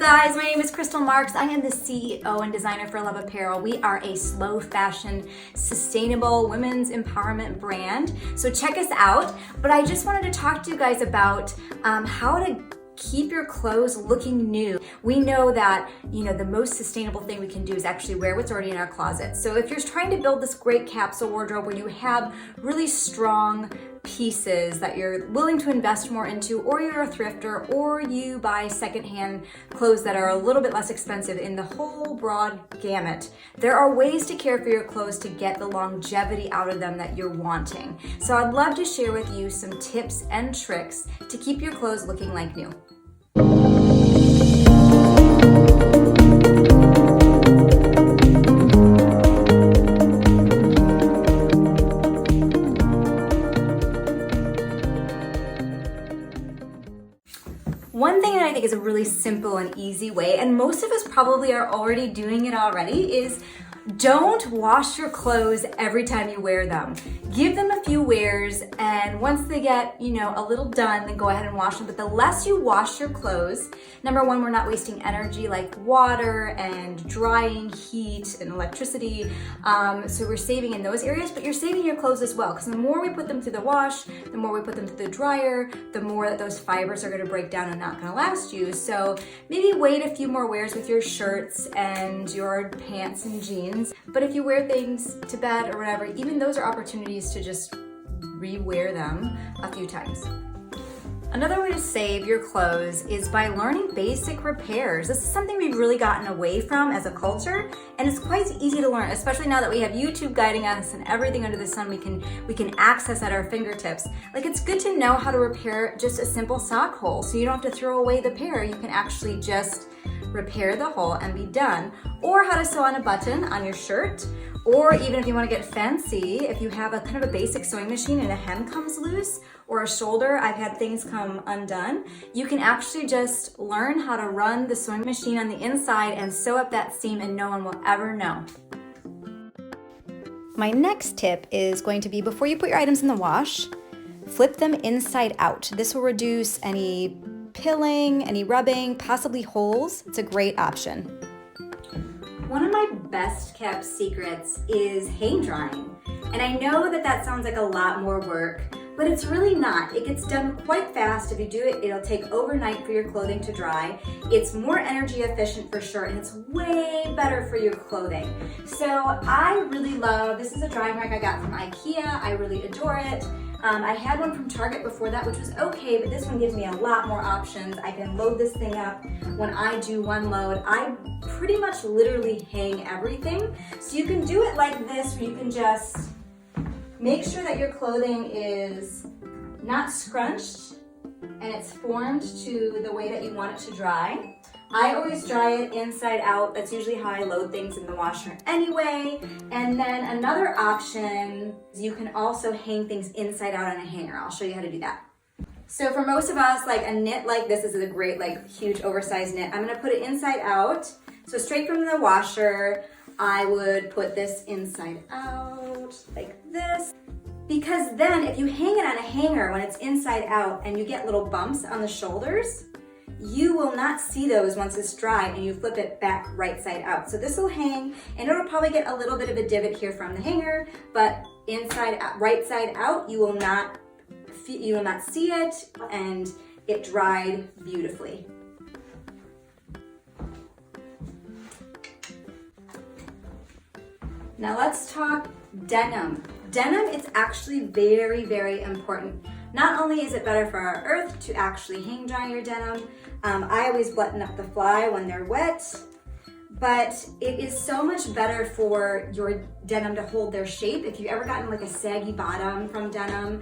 guys, my name is Krystle Marks. I am the CEO and designer for Lev Apparel. We are a slow fashion, sustainable women's empowerment brand. So check us out. But I just wanted to talk to you guys about how to keep your clothes looking new. We know that, the most sustainable thing we can do is actually wear what's already in our closet. So if you're trying to build this great capsule wardrobe where you have really strong pieces that you're willing to invest more into, or you're a thrifter, or you buy secondhand clothes that are a little bit less expensive in the whole broad gamut, there are ways to care for your clothes to get the longevity out of them that you're wanting. So I'd love to share with you some tips and tricks to keep your clothes looking like new. One thing that I think is a really simple and easy way, and most of us probably are already doing it already, is don't wash your clothes every time you wear them. Give them a few wears, and once they get, a little done, then go ahead and wash them. But the less you wash your clothes, number one, we're not wasting energy like water and drying heat and electricity. So we're saving in those areas, but you're saving your clothes as well, because the more we put them through the wash, the more we put them through the dryer, the more that those fibers are going to break down and not going to last you. So maybe wait a few more wears with your shirts and your pants and jeans. But if you wear things to bed or whatever, even those are opportunities to just re-wear them a few times. Another way to save your clothes is by learning basic repairs. This is something we've really gotten away from as a culture, and it's quite easy to learn, especially now that we have YouTube guiding us and everything under the sun we can access at our fingertips. Like, it's good to know how to repair just a simple sock hole, so you don't have to throw away the pair. You can actually just repair the hole and be done. Or how to sew on a button on your shirt, or even if you want to get fancy, if you have a kind of a basic sewing machine and a hem comes loose, or a shoulder, I've had things come undone, you can actually just learn how to run the sewing machine on the inside and sew up that seam, and no one will ever know. My next tip is going to be, before you put your items in the wash, flip them inside out. This will reduce any pilling, any rubbing, possibly holes. It's a great option. One of my best kept secrets is hang drying. And I know that sounds like a lot more work, but it's really not. It gets done quite fast. If you do it, it'll take overnight for your clothing to dry. It's more energy efficient for sure, and it's way better for your clothing. So I really love, this is a drying rack I got from IKEA. I really adore it. I had one from Target before that, which was okay, but this one gives me a lot more options. I can load this thing up. When I do one load, I pretty much literally hang everything. So you can do it like this, where you can just make sure that your clothing is not scrunched and it's formed to the way that you want it to dry. I always dry it inside out. That's usually how I load things in the washer anyway. And then another option is you can also hang things inside out on a hanger. I'll show you how to do that. So for most of us, like a knit like this is a great, huge oversized knit. I'm gonna put it inside out. So straight from the washer, I would put this inside out like this. Because then if you hang it on a hanger when it's inside out and you get little bumps on the shoulders, you will not see those once it's dry and you flip it back right side out. So this will hang, and it'll probably get a little bit of a divot here from the hanger, but right side out, you will not see it, and it dried beautifully. Now let's talk denim. Denim is actually very, very important. Not only is it better for our earth to actually hang dry your denim, I always button up the fly when they're wet, but it is so much better for your denim to hold their shape. If you've ever gotten a saggy bottom from denim,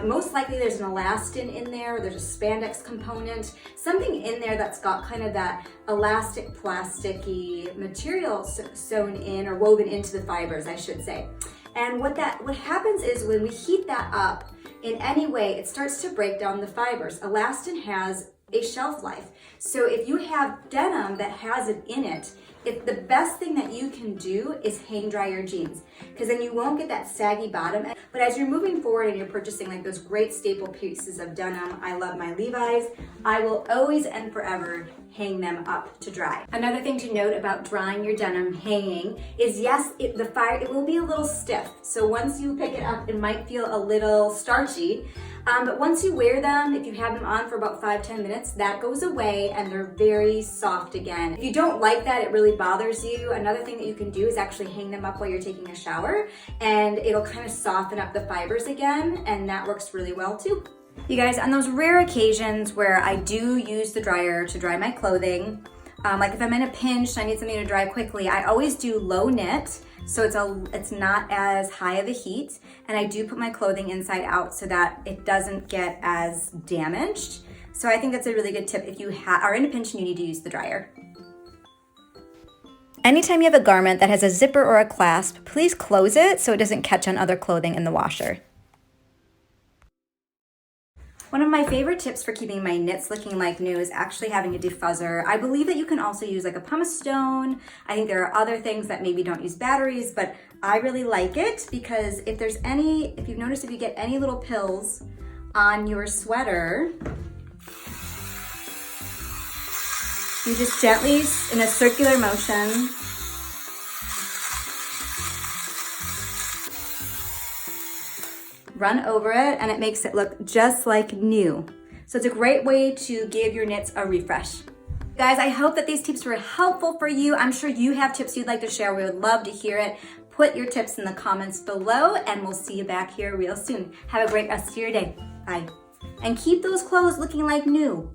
most likely there's an elastin in there, or there's a spandex component, something in there that's got kind of that elastic plasticky material sewn in, or woven into the fibers, I should say. And what happens is when we heat that up in any way, it starts to break down the fibers. Elastin has a shelf life. So if you have denim that has it in it, the best thing that you can do is hang dry your jeans, because then you won't get that saggy bottom. But as you're moving forward and you're purchasing like those great staple pieces of denim, I love my Levi's, I will always and forever hang them up to dry. Another thing to note about drying your denim hanging is, yes, it will be a little stiff. So once you pick it up, it might feel a little starchy. But once you wear them, if you have them on for about 5-10 minutes, that goes away and they're very soft again. If you don't like that, it really bothers you, another thing that you can do is actually hang them up while you're taking a shower, and it'll kind of soften up the fibers again, and that works really well too. You guys, on those rare occasions where I do use the dryer to dry my clothing, like if I'm in a pinch and I need something to dry quickly, I always do low knit, so it's not as high of a heat, and I do put my clothing inside out so that it doesn't get as damaged. So I think that's a really good tip if you are in a pinch and you need to use the dryer. Anytime you have a garment that has a zipper or a clasp, please close it so it doesn't catch on other clothing in the washer. One of my favorite tips for keeping my knits looking like new is actually having a diffuser. I believe that you can also use like a pumice stone. I think there are other things that maybe don't use batteries, but I really like it because if you've noticed if you get any little pills on your sweater, you just gently, in a circular motion, run over it, and it makes it look just like new. So it's a great way to give your knits a refresh. Guys, I hope that these tips were helpful for you. I'm sure you have tips you'd like to share. We would love to hear it. Put your tips in the comments below, and we'll see you back here real soon. Have a great rest of your day. Bye. And keep those clothes looking like new.